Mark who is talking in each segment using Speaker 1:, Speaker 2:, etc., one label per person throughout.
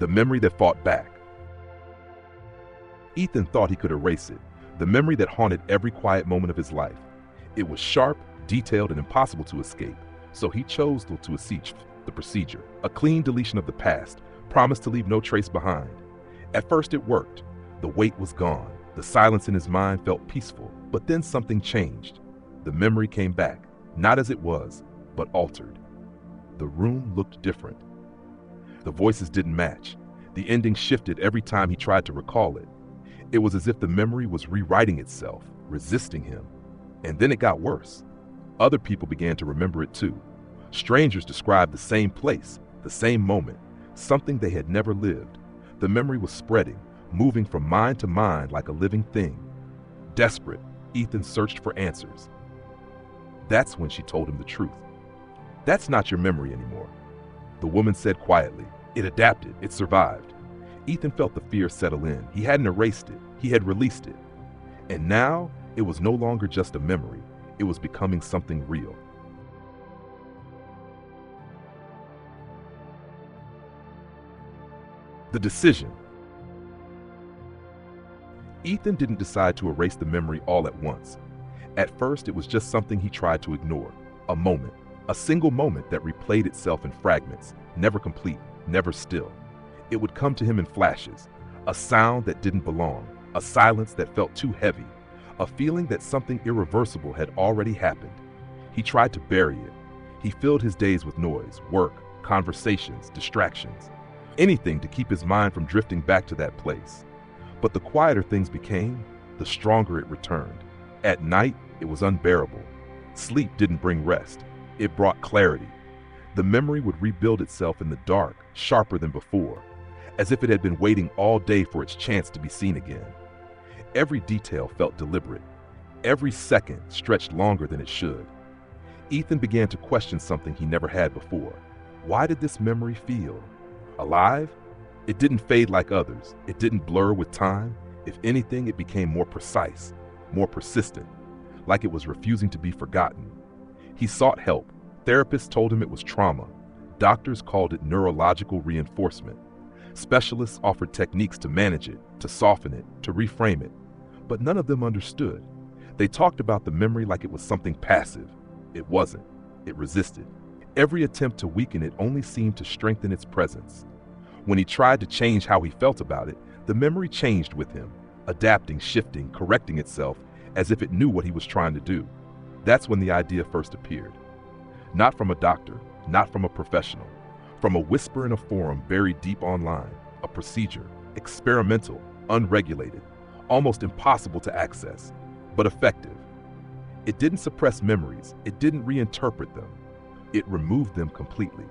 Speaker 1: the memory that fought back. Ethan thought he could erase it, the memory that haunted every quiet moment of his life. It was sharp, detailed, and impossible to escape, so he chose to accomplish the procedure, a clean deletion of the past, promised to leave no trace behind. At first it worked. The weight was gone. The silence in his mind felt peaceful, but then something changed. The memory came back, not as it was, but altered. The room looked different. The voices didn't match. The ending shifted every time he tried to recall it. It was as if the memory was rewriting itself, resisting him. And then it got worse. Other people began to remember it too. Strangers described the same place, the same moment, something they had never lived. The memory was spreading, moving from mind to mind like a living thing. Desperate, Ethan searched for answers. That's when she told him the truth. "That's not your memory anymore," the woman said quietly. "It adapted, it survived." Ethan felt the fear settle in. He hadn't erased it, he had released it. And now, it was no longer just a memory, it was becoming something real. The decision. Ethan didn't decide to erase the memory all at once. At first, it was just something he tried to ignore. A moment, a single moment that replayed itself in fragments, never complete, never still. It would come to him in flashes, a sound that didn't belong, a silence that felt too heavy, a feeling that something irreversible had already happened. He tried to bury it. He filled his days with noise, work, conversations, distractions, anything to keep his mind from drifting back to that place. But the quieter things became, the stronger it returned. At night, it was unbearable. Sleep didn't bring rest. It brought clarity. The memory would rebuild itself in the dark, sharper than before, as if it had been waiting all day for its chance to be seen again. Every detail felt deliberate. Every second stretched longer than it should. Ethan began to question something he never had before. Why did this memory feel alive? It didn't fade like others. It didn't blur with time. If anything, it became more precise, more persistent, like it was refusing to be forgotten. He sought help. Therapists told him it was trauma. Doctors called it neurological reinforcement. Specialists offered techniques to manage it, to soften it, to reframe it. But none of them understood. They talked about the memory like it was something passive. It wasn't. It resisted. Every attempt to weaken it only seemed to strengthen its presence. When he tried to change how he felt about it, the memory changed with him, adapting, shifting, correcting itself as if it knew what he was trying to do. That's when the idea first appeared. Not from a doctor, not from a professional, from a whisper in a forum buried deep online, a procedure, experimental, unregulated, almost impossible to access, but effective. It didn't suppress memories, it didn't reinterpret them, it removed them completely.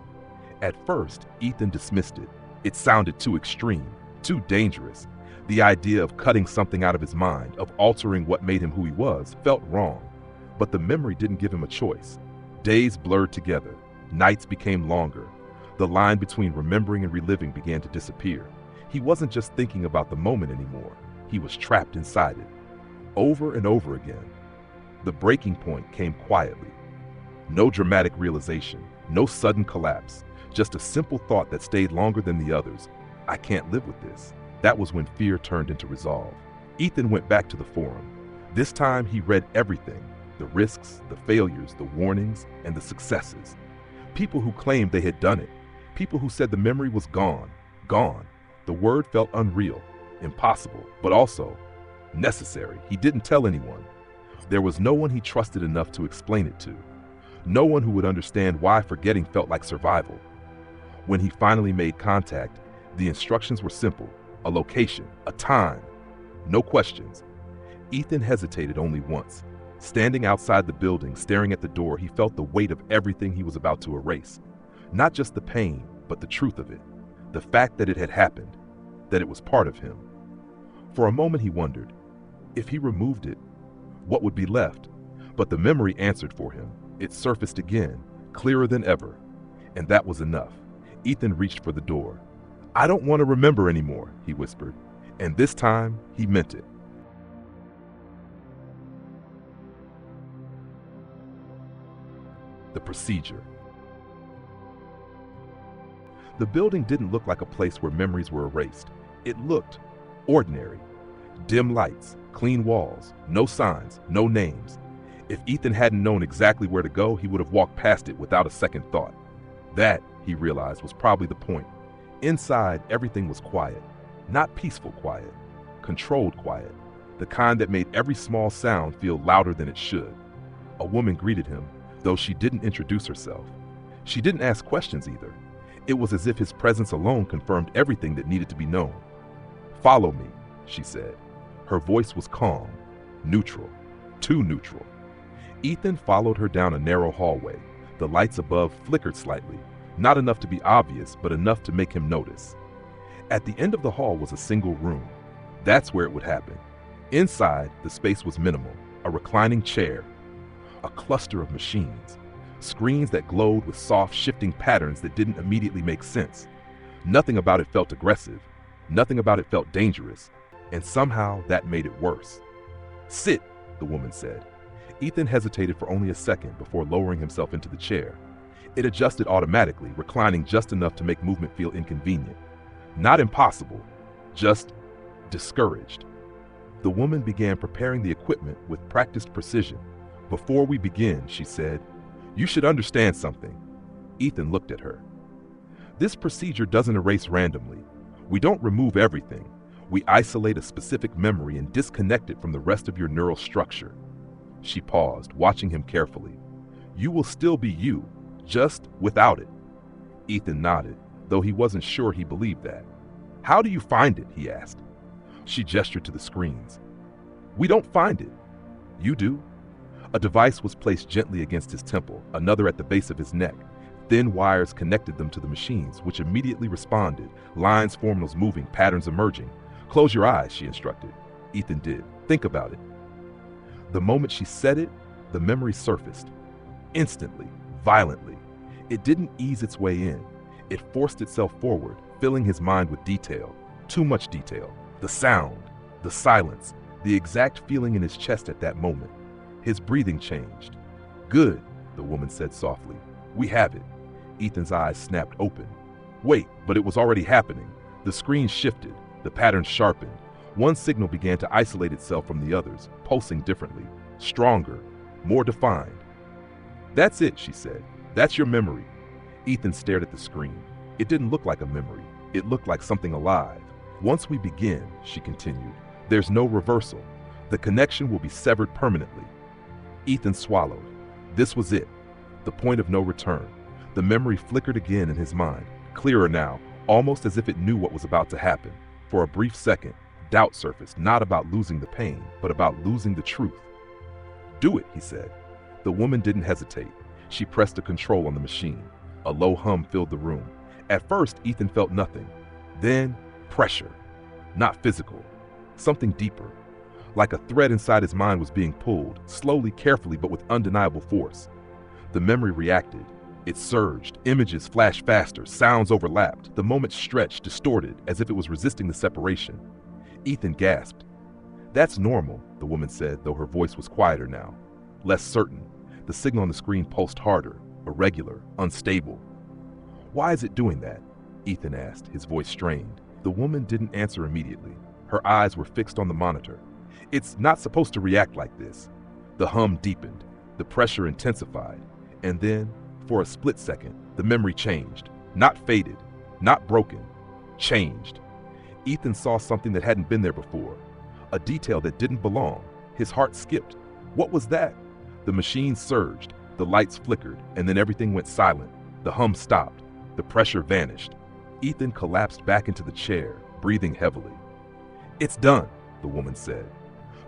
Speaker 1: At first, Ethan dismissed it. It sounded too extreme, too dangerous. The idea of cutting something out of his mind, of altering what made him who he was, felt wrong. But the memory didn't give him a choice. Days blurred together, nights became longer. The line between remembering and reliving began to disappear. He wasn't just thinking about the moment anymore, he was trapped inside it. Over and over again. The breaking point came quietly. No dramatic realization, no sudden collapse, just a simple thought that stayed longer than the others. I can't live with this. That was when fear turned into resolve. Ethan went back to the forum. This time he read everything, the risks, the failures, the warnings, and the successes. People who claimed they had done it. People who said the memory was gone, gone. The word felt unreal, impossible, but also necessary. He didn't tell anyone. There was no one he trusted enough to explain it to. No one who would understand why forgetting felt like survival. When he finally made contact, the instructions were simple: a location, a time, no questions. Ethan hesitated only once. Standing outside the building, staring at the door, he felt the weight of everything he was about to erase. Not just the pain, but the truth of it. The fact that it had happened, that it was part of him. For a moment he wondered, if he removed it, what would be left? But the memory answered for him. It surfaced again, clearer than ever. And that was enough. Ethan reached for the door. "I don't want to remember anymore," he whispered. And this time, he meant it. The procedure. The building didn't look like a place where memories were erased. It looked ordinary. Dim lights, clean walls, no signs, no names. If Ethan hadn't known exactly where to go, he would have walked past it without a second thought. That, he realized, was probably the point. Inside, everything was quiet. Not peaceful quiet, controlled quiet. The kind that made every small sound feel louder than it should. A woman greeted him, though she didn't introduce herself. She didn't ask questions either. It was as if his presence alone confirmed everything that needed to be known. "Follow me," she said. Her voice was calm, neutral, too neutral. Ethan followed her down a narrow hallway. The lights above flickered slightly, not enough to be obvious, but enough to make him notice. At the end of the hall was a single room. That's where it would happen. Inside, the space was minimal, a reclining chair, a cluster of machines, screens that glowed with soft, shifting patterns that didn't immediately make sense. Nothing about it felt aggressive. Nothing about it felt dangerous. And somehow that made it worse. "Sit," the woman said. Ethan hesitated for only a second before lowering himself into the chair. It adjusted automatically, reclining just enough to make movement feel inconvenient. Not impossible, just discouraged. The woman began preparing the equipment with practiced precision. "Before we begin," she said, "you should understand something." Ethan looked at her. "This procedure doesn't erase randomly. We don't remove everything. We isolate a specific memory and disconnect it from the rest of your neural structure." She paused, watching him carefully. "You will still be you, just without it." Ethan nodded, though he wasn't sure he believed that. "How do you find it?" he asked. She gestured to the screens. "We don't find it. You do." A device was placed gently against his temple, another at the base of his neck. Thin wires connected them to the machines, which immediately responded, lines, formulas moving, patterns emerging. "Close your eyes," she instructed. Ethan did. "Think about it." The moment she said it, the memory surfaced. Instantly, violently. It didn't ease its way in. It forced itself forward, filling his mind with detail. Too much detail. The sound, the silence, the exact feeling in his chest at that moment. His breathing changed. "Good," the woman said softly. "We have it." Ethan's eyes snapped open. Wait, but it was already happening. The screen shifted. The pattern sharpened. One signal began to isolate itself from the others, pulsing differently, stronger, more defined. "That's it," she said. "That's your memory." Ethan stared at the screen. It didn't look like a memory. It looked like something alive. "Once we begin," she continued, "there's no reversal. The connection will be severed permanently." Ethan swallowed. This was it. The point of no return. The memory flickered again in his mind, clearer now, almost as if it knew what was about to happen. For a brief second, doubt surfaced, not about losing the pain, but about losing the truth. "Do it," he said. The woman didn't hesitate. She pressed a control on the machine. A low hum filled the room. At first, Ethan felt nothing. Then, pressure. Not physical. Something deeper. Like a thread inside his mind was being pulled, slowly, carefully, but with undeniable force. The memory reacted. It surged. Images flashed faster. Sounds overlapped. The moment stretched, distorted, as if it was resisting the separation. Ethan gasped. "That's normal," the woman said, though her voice was quieter now. Less certain. The signal on the screen pulsed harder, irregular, unstable. "Why is it doing that?" Ethan asked, his voice strained. The woman didn't answer immediately. Her eyes were fixed on the monitor. "It's not supposed to react like this." The hum deepened. The pressure intensified. And then, for a split second, the memory changed. Not faded, not broken, changed. Ethan saw something that hadn't been there before. A detail that didn't belong. His heart skipped. What was that? The machine surged. The lights flickered, and then everything went silent. The hum stopped. The pressure vanished. Ethan collapsed back into the chair, breathing heavily. "It's done," the woman said.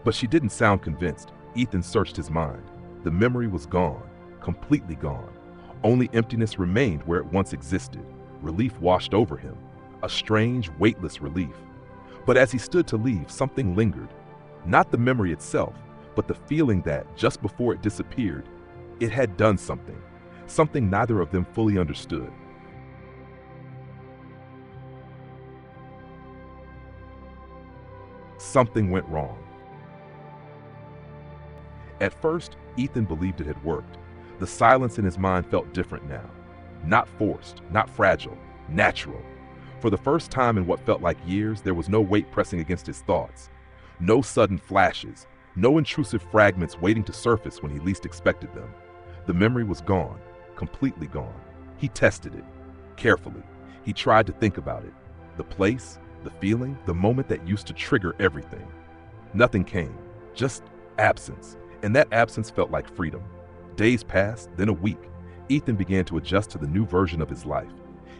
Speaker 1: But she didn't sound convinced. Ethan searched his mind. The memory was gone, completely gone. Only emptiness remained where it once existed. Relief washed over him, a strange, weightless relief. But as he stood to leave, something lingered. Not the memory itself, but the feeling that, just before it disappeared, it had done something. Something neither of them fully understood. Something went wrong. At first, Ethan believed it had worked. The silence in his mind felt different now. Not forced, not fragile, natural. For the first time in what felt like years, there was no weight pressing against his thoughts. No sudden flashes, no intrusive fragments waiting to surface when he least expected them. The memory was gone, completely gone. He tested it, carefully. He tried to think about it. The place, the feeling, the moment that used to trigger everything. Nothing came, just absence. And that absence felt like freedom. Days passed, then a week. Ethan began to adjust to the new version of his life.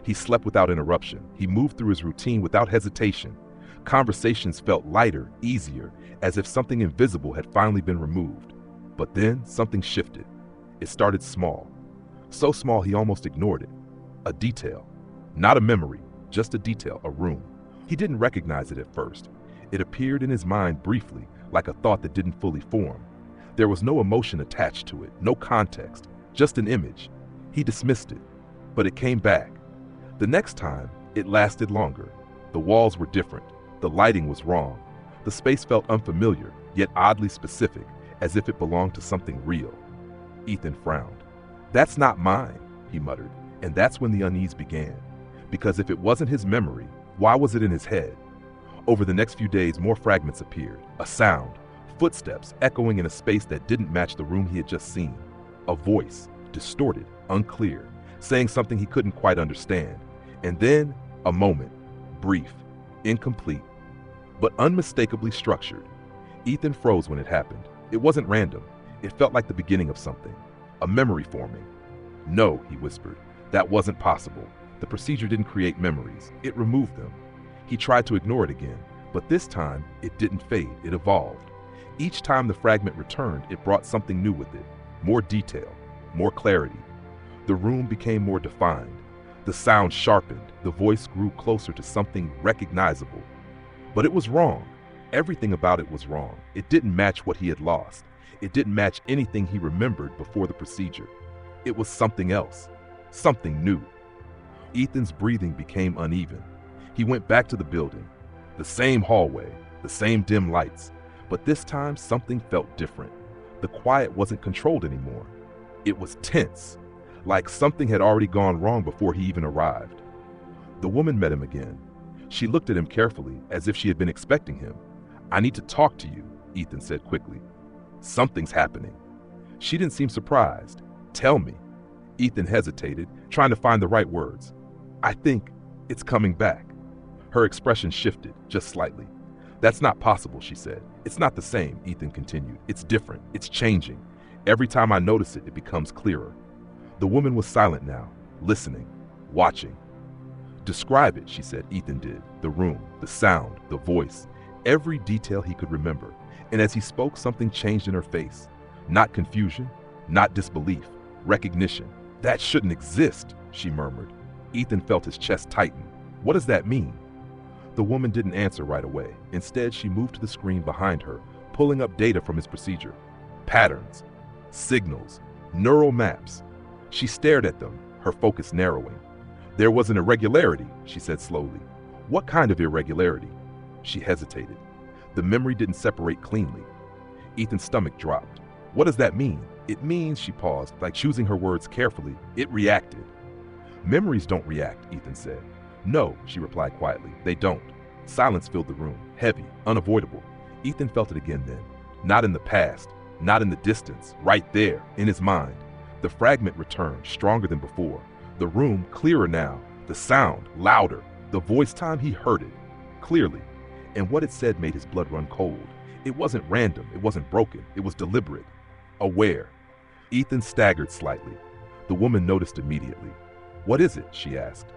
Speaker 1: He slept without interruption. He moved through his routine without hesitation. Conversations felt lighter, easier, as if something invisible had finally been removed. But then something shifted. It started small. So small he almost ignored it. A detail. Not a memory, just a detail, a room. He didn't recognize it at first. It appeared in his mind briefly, like a thought that didn't fully form. There was no emotion attached to it, no context, just an image. He dismissed it, but it came back. The next time, it lasted longer. The walls were different. The lighting was wrong. The space felt unfamiliar, yet oddly specific, as if it belonged to something real. Ethan frowned. "That's not mine," he muttered, and that's when the unease began. Because if it wasn't his memory, why was it in his head? Over the next few days, more fragments appeared. A sound, footsteps echoing in a space that didn't match the room he had just seen. A voice, distorted, unclear, saying something he couldn't quite understand. And then, a moment, brief, incomplete, but unmistakably structured. Ethan froze when it happened. It wasn't random. It felt like the beginning of something, a memory forming. "No," he whispered, "that wasn't possible. The procedure didn't create memories. It removed them." He tried to ignore it again, but this time, it didn't fade, it evolved. Each time the fragment returned, it brought something new with it. More detail, more clarity. The room became more defined. The sound sharpened. The voice grew closer to something recognizable. But it was wrong. Everything about it was wrong. It didn't match what he had lost. It didn't match anything he remembered before the procedure. It was something else, something new. Ethan's breathing became uneven. He went back to the building. The same hallway, the same dim lights. But this time, something felt different. The quiet wasn't controlled anymore. It was tense, like something had already gone wrong before he even arrived. The woman met him again. She looked at him carefully, as if she had been expecting him. "I need to talk to you," Ethan said quickly. "Something's happening." She didn't seem surprised. "Tell me." Ethan hesitated, trying to find the right words. "I think it's coming back." Her expression shifted, just slightly. "That's not possible," she said. "It's not the same," Ethan continued. "It's different. It's changing. Every time I notice it, it becomes clearer." The woman was silent now, listening, watching. "Describe it," she said. Ethan did. The room, the sound, the voice, every detail he could remember. And as he spoke, something changed in her face. Not confusion, not disbelief, recognition. "That shouldn't exist," she murmured. Ethan felt his chest tighten. "What does that mean?" The woman didn't answer right away. Instead, she moved to the screen behind her, pulling up data from his procedure. Patterns, signals, neural maps. She stared at them, her focus narrowing. "There was an irregularity," she said slowly. "What kind of irregularity?" She hesitated. The memory didn't separate cleanly. Ethan's stomach dropped. "What does that mean?" "It means," she paused, like choosing her words carefully, "it reacted." "Memories don't react," Ethan said. "No," she replied quietly, "they don't." Silence filled the room, heavy, unavoidable. Ethan felt it again then. Not in the past, not in the distance, right there, in his mind. The fragment returned, stronger than before. The room, clearer now. The sound, louder. The voice, time he heard it, clearly. And what it said made his blood run cold. It wasn't random, it wasn't broken, it was deliberate. Aware. Ethan staggered slightly. The woman noticed immediately. "What is it?" she asked.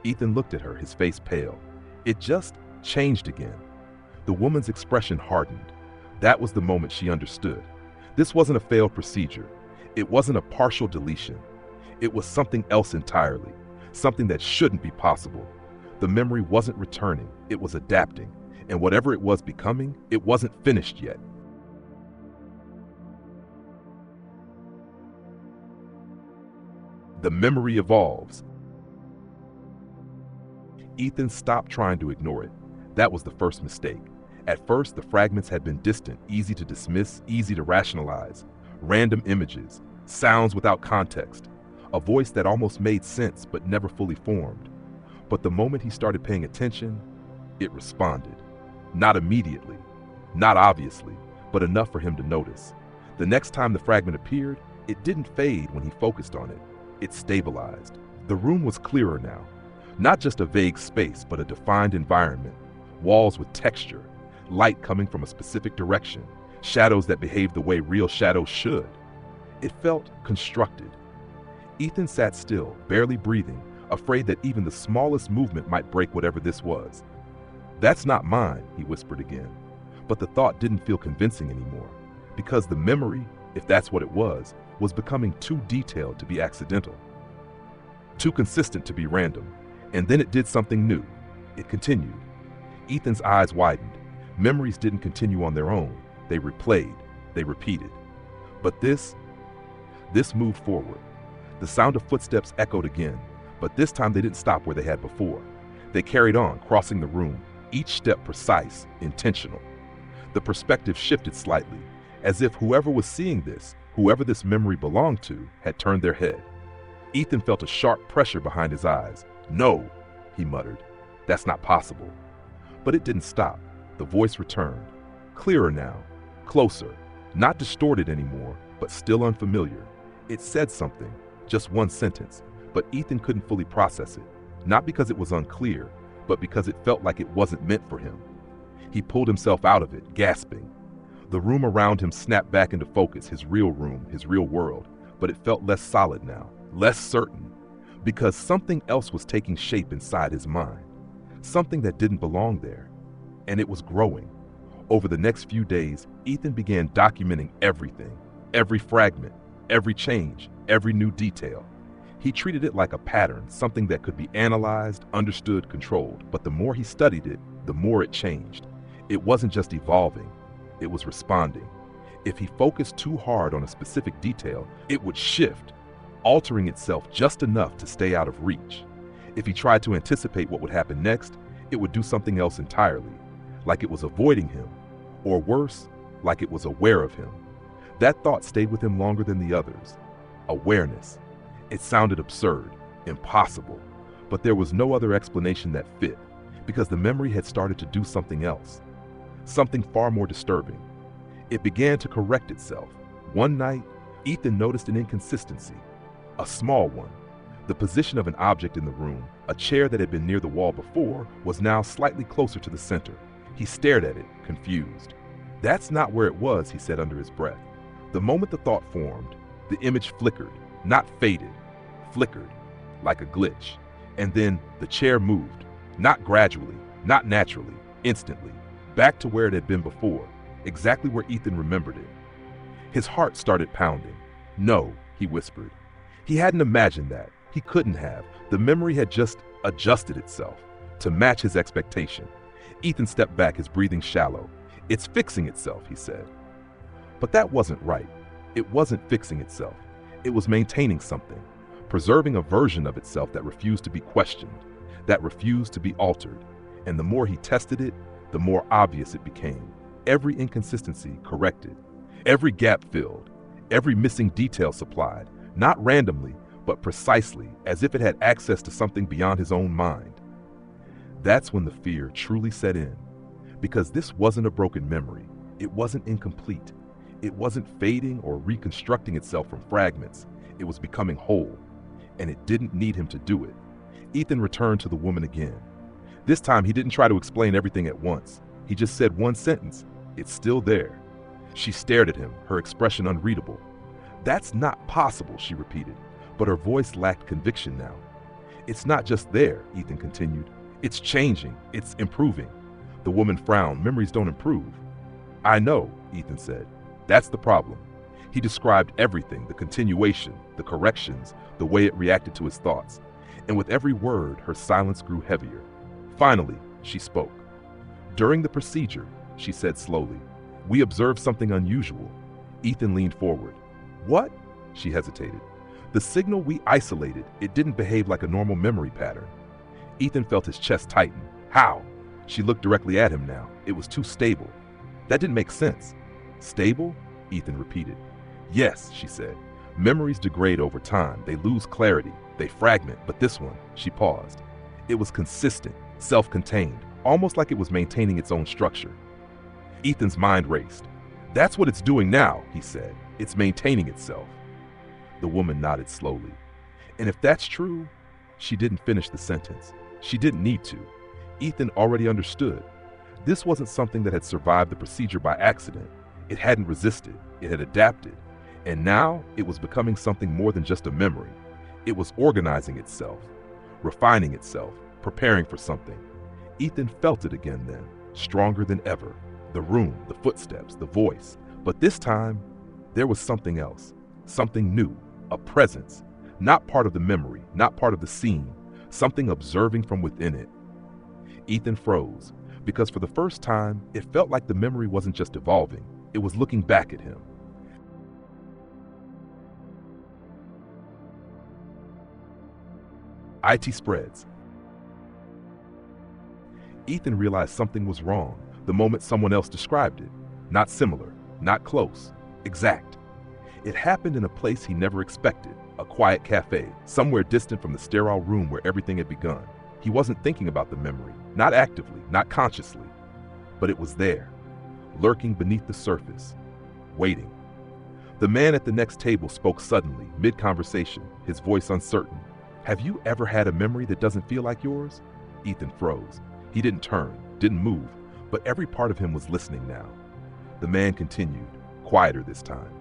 Speaker 1: Ethan looked at her, his face pale. It just changed again. The woman's expression hardened. That was the moment she understood. This wasn't a failed procedure. It wasn't a partial deletion. It was something else entirely, something that shouldn't be possible. The memory wasn't returning, it was adapting, and whatever it was becoming, it wasn't finished yet. The memory evolves. Ethan stopped trying to ignore it. That was the first mistake. At first, the fragments had been distant, easy to dismiss, easy to rationalize. Random images, sounds without context, a voice that almost made sense but never fully formed. But the moment he started paying attention, it responded. Not immediately, not obviously, but enough for him to notice. The next time the fragment appeared, it didn't fade when he focused on it. It stabilized. The room was clearer now. Not just a vague space, but a defined environment. Walls with texture, light coming from a specific direction, shadows that behaved the way real shadows should. It felt constructed. Ethan sat still, barely breathing, afraid that even the smallest movement might break whatever this was. "That's not mine," he whispered again. But the thought didn't feel convincing anymore, because the memory, if that's what it was becoming too detailed to be accidental, too consistent to be random. And then it did something new. It continued. Ethan's eyes widened. Memories didn't continue on their own. They replayed, they repeated. But this moved forward. The sound of footsteps echoed again, but this time they didn't stop where they had before. They carried on, crossing the room, each step precise, intentional. The perspective shifted slightly, as if whoever was seeing this, whoever this memory belonged to, had turned their head. Ethan felt a sharp pressure behind his eyes. "No," he muttered. "That's not possible." But it didn't stop. The voice returned. Clearer now, closer, not distorted anymore, but still unfamiliar. It said something, just one sentence, but Ethan couldn't fully process it. Not because it was unclear, but because it felt like it wasn't meant for him. He pulled himself out of it, gasping. The room around him snapped back into focus, his real room, his real world, but it felt less solid now, less certain, because something else was taking shape inside his mind, something that didn't belong there, and it was growing. Over the next few days, Ethan began documenting everything, every fragment, every change, every new detail. He treated it like a pattern, something that could be analyzed, understood, controlled, but the more he studied it, the more it changed. It wasn't just evolving, it was responding. If he focused too hard on a specific detail, it would shift, altering itself just enough to stay out of reach. If he tried to anticipate what would happen next, it would do something else entirely, like it was avoiding him, or worse, like it was aware of him. That thought stayed with him longer than the others. Awareness. It sounded absurd, impossible, but there was no other explanation that fit, because the memory had started to do something else, something far more disturbing. It began to correct itself. One night, Ethan noticed an inconsistency, a small one. The position of an object in the room, a chair that had been near the wall before, was now slightly closer to the center. He stared at it, confused. "That's not where it was," he said under his breath. The moment the thought formed, the image flickered, not faded, flickered, like a glitch. And then the chair moved, not gradually, not naturally, instantly, back to where it had been before, exactly where Ethan remembered it. His heart started pounding. "No," he whispered. He hadn't imagined that. He couldn't have. The memory had just adjusted itself to match his expectation. Ethan stepped back, his breathing shallow. "It's fixing itself," he said. But that wasn't right. It wasn't fixing itself. It was maintaining something, preserving a version of itself that refused to be questioned, that refused to be altered. And the more he tested it, the more obvious it became. Every inconsistency corrected, every gap filled, every missing detail supplied, not randomly, but precisely, as if it had access to something beyond his own mind. That's when the fear truly set in, because this wasn't a broken memory. It wasn't incomplete. It wasn't fading or reconstructing itself from fragments. It was becoming whole, and it didn't need him to do it. Ethan returned to the woman again. This time, he didn't try to explain everything at once. He just said one sentence, "It's still there." She stared at him, her expression unreadable. "That's not possible," she repeated, but her voice lacked conviction now. "It's not just there," Ethan continued. "It's changing, it's improving." The woman frowned. "Memories don't improve." "I know," Ethan said. "That's the problem." He described everything, the continuation, the corrections, the way it reacted to his thoughts. And with every word, her silence grew heavier. Finally, she spoke. "During the procedure," she said slowly, "we observed something unusual." Ethan leaned forward. "What?" She hesitated. "The signal we isolated, it didn't behave like a normal memory pattern." Ethan felt his chest tighten. "How?" She looked directly at him now. "It was too stable." "That didn't make sense." "Stable?" Ethan repeated. "Yes," she said. "Memories degrade over time. They lose clarity. They fragment. But this one," she paused. It was consistent, self-contained, almost like it was maintaining its own structure. Ethan's mind raced. "That's what it's doing now," he said. "It's maintaining itself." The woman nodded slowly. "And if that's true," she didn't finish the sentence. She didn't need to. Ethan already understood. This wasn't something that had survived the procedure by accident. It hadn't resisted. It had adapted. And now it was becoming something more than just a memory. It was organizing itself, refining itself, preparing for something. Ethan felt it again then, stronger than ever. The room, the footsteps, the voice. But this time, there was something else, something new, a presence, not part of the memory, not part of the scene, something observing from within it. Ethan froze, because for the first time, it felt like the memory wasn't just evolving, it was looking back at him. IT spreads. Ethan realized something was wrong the moment someone else described it. Not similar, not close, exact. It happened in a place he never expected, a quiet cafe, somewhere distant from the sterile room where everything had begun. He wasn't thinking about the memory, not actively, not consciously, but it was there, lurking beneath the surface, waiting. The man at the next table spoke suddenly, mid-conversation, his voice uncertain. "Have you ever had a memory that doesn't feel like yours?" Ethan froze. He didn't turn, didn't move, but every part of him was listening now. The man continued, quieter this time.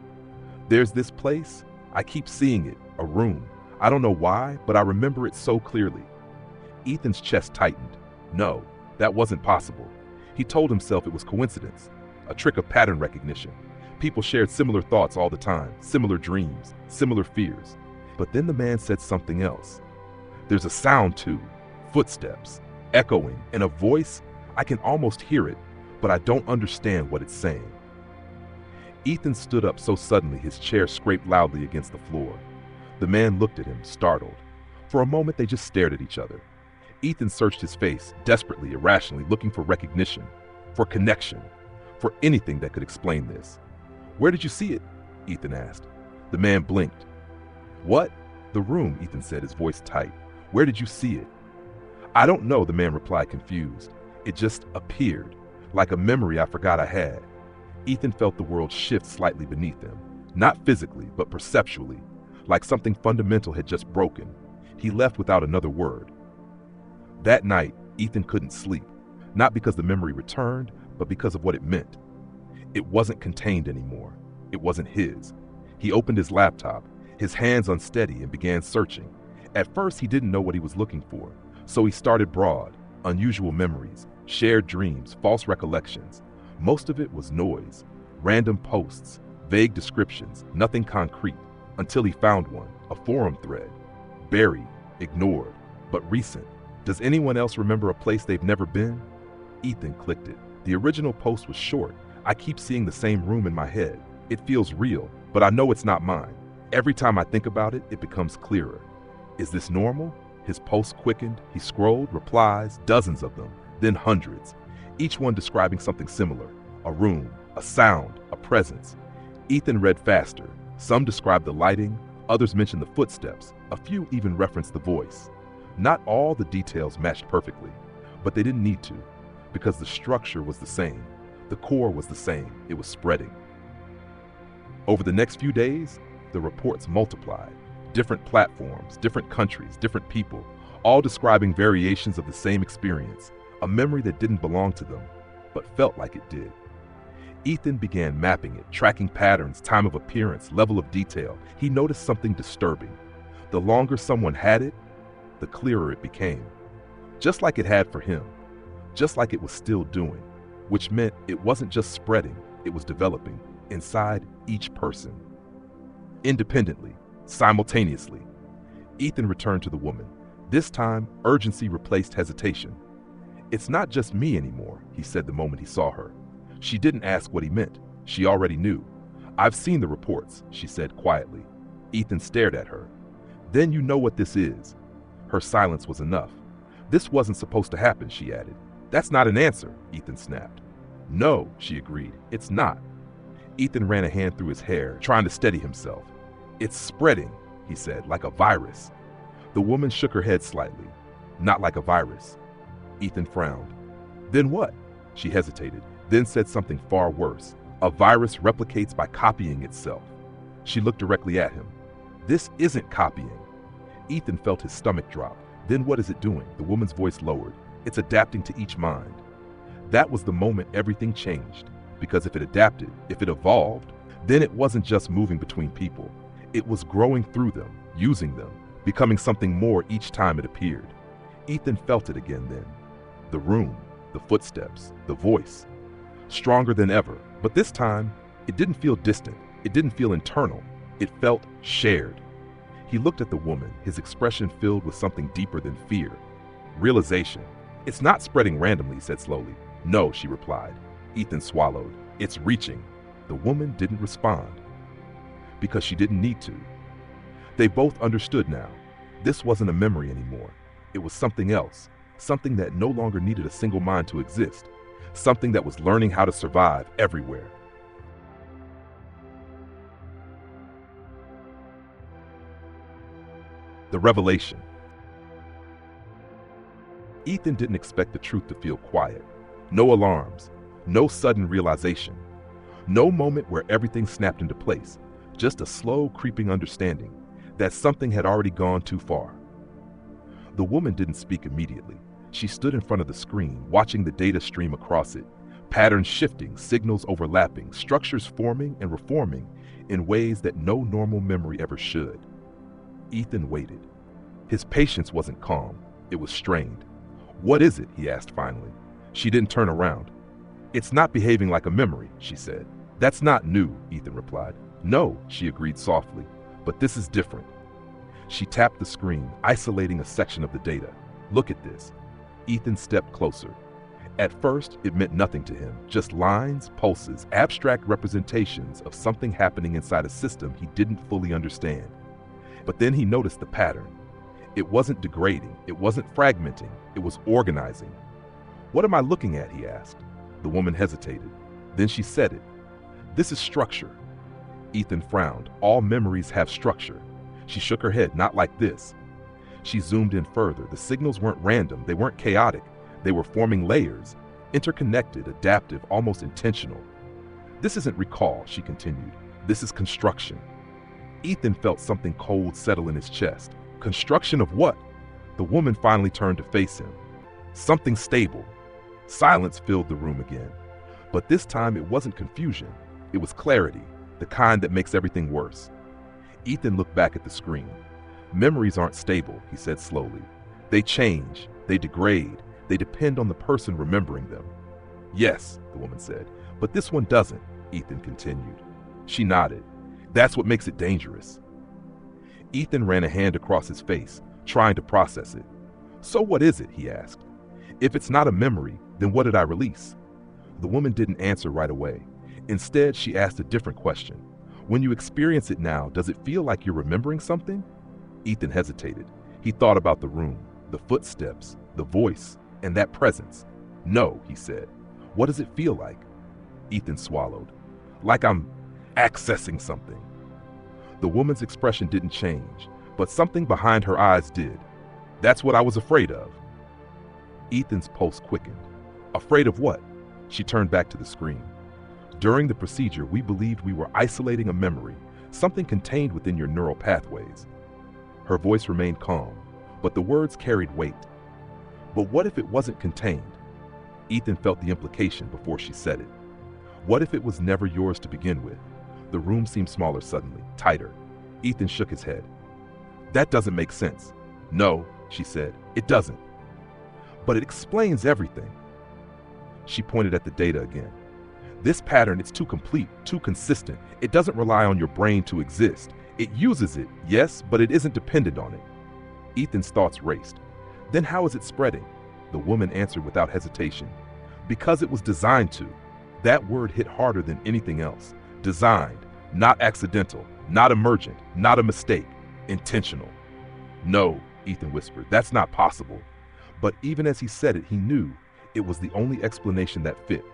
Speaker 1: "There's this place. I keep seeing it, a room. I don't know why, but I remember it so clearly." Ethan's chest tightened. No, that wasn't possible. He told himself it was coincidence, a trick of pattern recognition. People shared similar thoughts all the time, similar dreams, similar fears. But then the man said something else. "There's a sound too, footsteps, echoing, and a voice. I can almost hear it, but I don't understand what it's saying." Ethan stood up so suddenly his chair scraped loudly against the floor. The man looked at him, startled. For a moment they just stared at each other. Ethan searched his face, desperately, irrationally, looking for recognition, for connection, for anything that could explain this. "Where did you see it?" Ethan asked. The man blinked. "What?" "The room," Ethan said, his voice tight. "Where did you see it?" "I don't know," the man replied, confused. "It just appeared, like a memory I forgot I had." Ethan felt the world shift slightly beneath him, not physically, but perceptually, like something fundamental had just broken. He left without another word. That night, Ethan couldn't sleep, not because the memory returned, but because of what it meant. It wasn't contained anymore. It wasn't his. He opened his laptop, his hands unsteady, and began searching. At first, he didn't know what he was looking for, so he started broad, unusual memories, shared dreams, false recollections. Most of it was noise, random posts, vague descriptions, nothing concrete, until he found one, a forum thread. Buried, ignored, but recent. "Does anyone else remember a place they've never been?" Ethan clicked it. The original post was short. "I keep seeing the same room in my head. It feels real, but I know it's not mine. Every time I think about it, it becomes clearer. Is this normal?" His post quickened. He scrolled, replies, dozens of them, then hundreds, each one describing something similar. A room, a sound, a presence. Ethan read faster. Some described the lighting, others mentioned the footsteps, a few even referenced the voice. Not all the details matched perfectly, but they didn't need to, because the structure was the same. The core was the same. It was spreading. Over the next few days, the reports multiplied. Different platforms, different countries, different people, all describing variations of the same experience, a memory that didn't belong to them, but felt like it did. Ethan began mapping it, tracking patterns, time of appearance, level of detail. He noticed something disturbing. The longer someone had it, the clearer it became. Just like it had for him, just like it was still doing, which meant it wasn't just spreading, it was developing inside each person. Independently, simultaneously. Ethan returned to the woman. This time, urgency replaced hesitation. "It's not just me anymore," he said the moment he saw her. She didn't ask what he meant. She already knew. "I've seen the reports," she said quietly. Ethan stared at her. "Then you know what this is." Her silence was enough. "This wasn't supposed to happen," she added. "That's not an answer," Ethan snapped. "No," she agreed, "it's not." Ethan ran a hand through his hair, trying to steady himself. "It's spreading," he said, "like a virus." The woman shook her head slightly. Not like a virus. Ethan frowned. Then what? She hesitated, then said something far worse. A virus replicates by copying itself. She looked directly at him. This isn't copying. Ethan felt his stomach drop. Then what is it doing? The woman's voice lowered. It's adapting to each mind. That was the moment everything changed. Because if it adapted, if it evolved, then it wasn't just moving between people. It was growing through them, using them, becoming something more each time it appeared. Ethan felt it again then. The room, the footsteps, the voice. Stronger than ever, but this time, it didn't feel distant. It didn't feel internal. It felt shared. He looked at the woman, his expression filled with something deeper than fear. Realization. It's not spreading randomly, he said slowly. No, she replied. Ethan swallowed. It's reaching. The woman didn't respond. Because she didn't need to. They both understood now. This wasn't a memory anymore. It was something else. Something that no longer needed a single mind to exist. Something that was learning how to survive everywhere. The revelation. Ethan didn't expect the truth to feel quiet. No alarms. No sudden realization. No moment where everything snapped into place. Just a slow, creeping understanding that something had already gone too far. The woman didn't speak immediately. She stood in front of the screen, watching the data stream across it. Patterns shifting, signals overlapping, structures forming and reforming in ways that no normal memory ever should. Ethan waited. His patience wasn't calm. It was strained. What is it? He asked finally. She didn't turn around. It's not behaving like a memory, she said. That's not new, Ethan replied. No, she agreed softly, but this is different. She tapped the screen, isolating a section of the data. Look at this. Ethan stepped closer. At first, it meant nothing to him, just lines, pulses, abstract representations of something happening inside a system he didn't fully understand. But then he noticed the pattern. It wasn't degrading, it wasn't fragmenting, it was organizing. What am I looking at? He asked. The woman hesitated. Then she said it. This is structure. Ethan frowned. All memories have structure. She shook her head. Not like this. She zoomed in further. The signals weren't random. They weren't chaotic. They were forming layers, interconnected, adaptive, almost intentional. This isn't recall, she continued. This is construction. Ethan felt something cold settle in his chest. Construction of what? The woman finally turned to face him. Something stable. Silence filled the room again. But this time it wasn't confusion. It was clarity, the kind that makes everything worse. Ethan looked back at the screen. Memories aren't stable, he said slowly. They change, they degrade, they depend on the person remembering them. Yes, the woman said, but this one doesn't, Ethan continued. She nodded. That's what makes it dangerous. Ethan ran a hand across his face, trying to process it. So what is it? He asked. If it's not a memory, then what did I release? The woman didn't answer right away. Instead, she asked a different question. When you experience it now, does it feel like you're remembering something? Ethan hesitated. He thought about the room, the footsteps, the voice, and that presence. No, he said. What does it feel like? Ethan swallowed. Like I'm accessing something. The woman's expression didn't change, but something behind her eyes did. That's what I was afraid of. Ethan's pulse quickened. Afraid of what? She turned back to the screen. During the procedure, we believed we were isolating a memory, something contained within your neural pathways. Her voice remained calm, but the words carried weight. But what if it wasn't contained? Ethan felt the implication before she said it. What if it was never yours to begin with? The room seemed smaller suddenly, tighter. Ethan shook his head. That doesn't make sense. No, she said, it doesn't. But it explains everything. She pointed at the data again. This pattern, it's too complete, too consistent. It doesn't rely on your brain to exist. It uses it, yes, but it isn't dependent on it. Ethan's thoughts raced. Then how is it spreading? The woman answered without hesitation. Because it was designed to. That word hit harder than anything else. Designed, not accidental, not emergent, not a mistake, intentional. No, Ethan whispered, that's not possible. But even as he said it, he knew it was the only explanation that fit.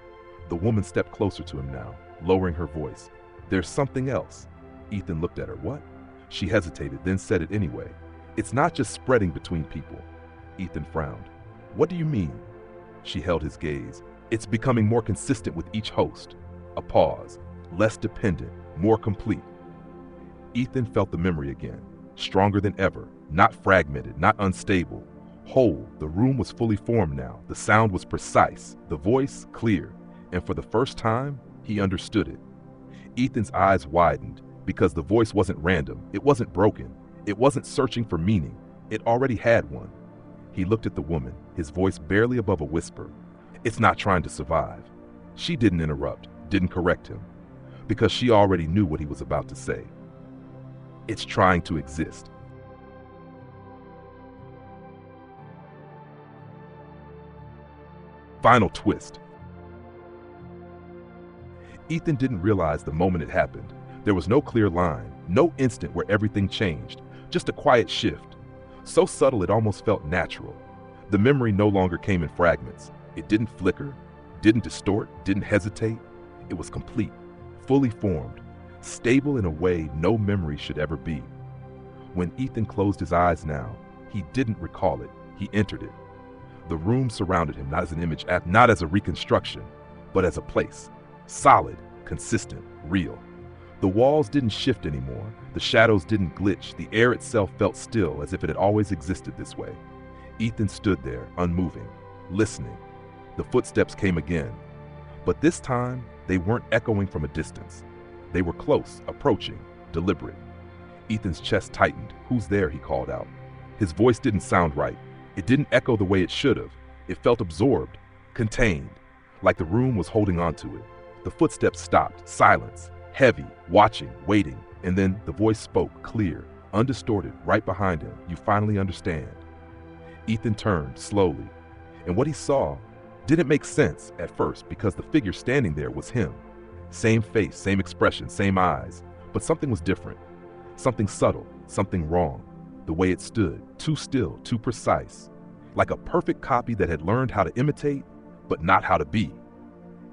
Speaker 1: The woman stepped closer to him now, lowering her voice. There's something else. Ethan looked at her. What? She hesitated, then said it anyway. It's not just spreading between people. Ethan frowned. What do you mean? She held his gaze. It's becoming more consistent with each host. A pause. Less dependent, more complete. Ethan felt the memory again. Stronger than ever. Not fragmented, not unstable. Whole. The room was fully formed now. The sound was precise. The voice clear. And for the first time, he understood it. Ethan's eyes widened because the voice wasn't random. It wasn't broken. It wasn't searching for meaning. It already had one. He looked at the woman, his voice barely above a whisper. It's not trying to survive. She didn't interrupt, didn't correct him, because she already knew what he was about to say. It's trying to exist. Final twist. Ethan didn't realize the moment it happened. There was no clear line, no instant where everything changed, just a quiet shift. So subtle it almost felt natural. The memory no longer came in fragments. It didn't flicker, didn't distort, didn't hesitate. It was complete, fully formed, stable in a way no memory should ever be. When Ethan closed his eyes now, he didn't recall it, he entered it. The room surrounded him not as an image, not as a reconstruction, but as a place. Solid, consistent, real. The walls didn't shift anymore. The shadows didn't glitch. The air itself felt still, as if it had always existed this way. Ethan stood there, unmoving, listening. The footsteps came again. But this time, they weren't echoing from a distance. They were close, approaching, deliberate. Ethan's chest tightened. Who's there? He called out. His voice didn't sound right. It didn't echo the way it should have. It felt absorbed, contained, like the room was holding on to it. The footsteps stopped, silence, heavy, watching, waiting, and then the voice spoke, clear, undistorted, right behind him. You finally understand. Ethan turned, slowly, and what he saw didn't make sense at first because the figure standing there was him. Same face, same expression, same eyes, but something was different. Something subtle, something wrong. The way it stood, too still, too precise, like a perfect copy that had learned how to imitate, but not how to be.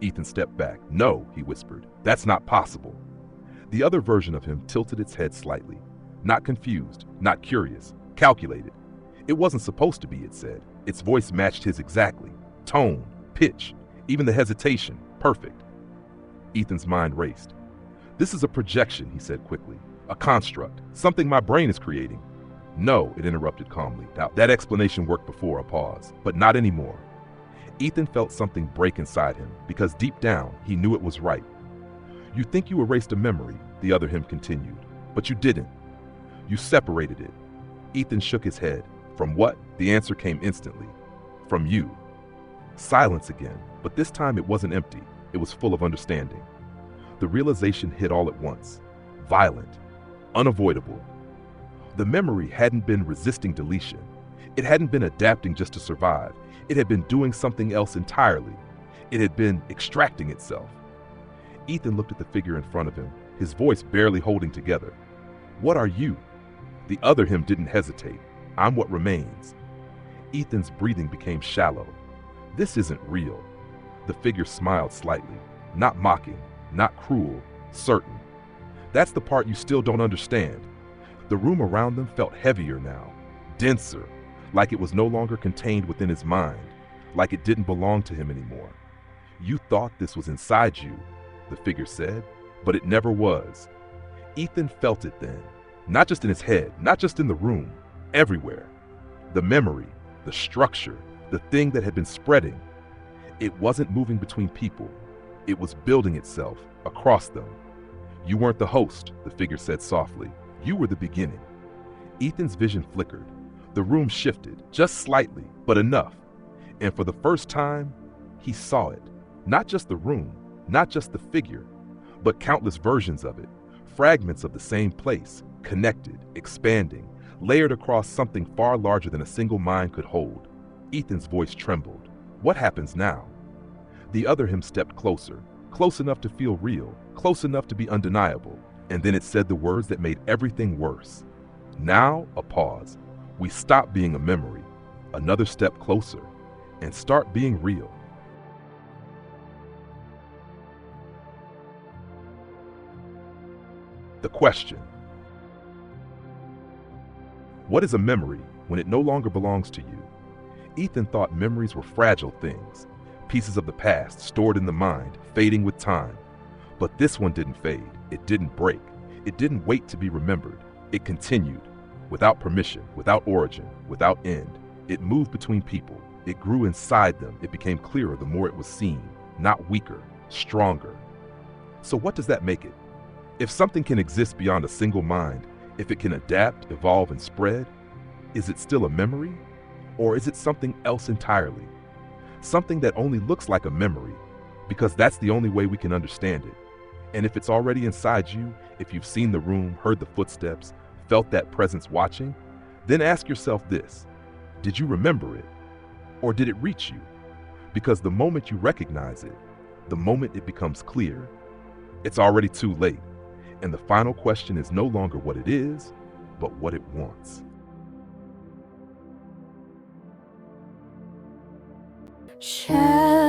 Speaker 1: Ethan stepped back. No, he whispered, that's not possible. The other version of him tilted its head slightly, not confused, not curious, calculated. It wasn't supposed to be, it said. Its voice matched his exactly. Tone, pitch, even the hesitation, perfect. Ethan's mind raced. This is a projection, he said quickly, a construct, something my brain is creating. No, it interrupted calmly. Now, that explanation worked before a pause, but not anymore. Ethan felt something break inside him because deep down, he knew it was right. You think you erased a memory, the other him continued, but you didn't. You separated it. Ethan shook his head. From what? The answer came instantly. From you. Silence again, but this time it wasn't empty. It was full of understanding. The realization hit all at once. Violent. Unavoidable. The memory hadn't been resisting deletion. It hadn't been adapting just to survive. It had been doing something else entirely. It had been extracting itself. Ethan looked at the figure in front of him, his voice barely holding together. What are you? The other him didn't hesitate. I'm what remains. Ethan's breathing became shallow. This isn't real. The figure smiled slightly, not mocking, not cruel, certain. That's the part you still don't understand. The room around them felt heavier now, denser, like it was no longer contained within his mind, like it didn't belong to him anymore. You thought this was inside you, the figure said, but it never was. Ethan felt it then, not just in his head, not just in the room, everywhere. The memory, the structure, the thing that had been spreading. It wasn't moving between people. It was building itself across them. You weren't the host, the figure said softly. You were the beginning. Ethan's vision flickered. The room shifted, just slightly, but enough. And for the first time, he saw it. Not just the room, not just the figure, but countless versions of it. Fragments of the same place, connected, expanding, layered across something far larger than a single mind could hold. Ethan's voice trembled. What happens now? The other him stepped closer, close enough to feel real, close enough to be undeniable. And then it said the words that made everything worse. Now, a pause. We stop being a memory, another step closer, and start being real. The question. What is a memory when it no longer belongs to you? Ethan thought memories were fragile things, pieces of the past stored in the mind, fading with time. But this one didn't fade, it didn't break, it didn't wait to be remembered. It continued, without permission, without origin, without end. It moved between people, it grew inside them, it became clearer the more it was seen, not weaker, stronger. So what does that make it? If something can exist beyond a single mind, if it can adapt, evolve, and spread, is it still a memory? Or is it something else entirely? Something that only looks like a memory, because that's the only way we can understand it. And if it's already inside you, if you've seen the room, heard the footsteps, felt that presence watching, then ask yourself this: did you remember it? Or did it reach you? Because the moment you recognize it, the moment it becomes clear, it's already too late. And the final question is no longer what it is, but what it wants.
Speaker 2: Shadow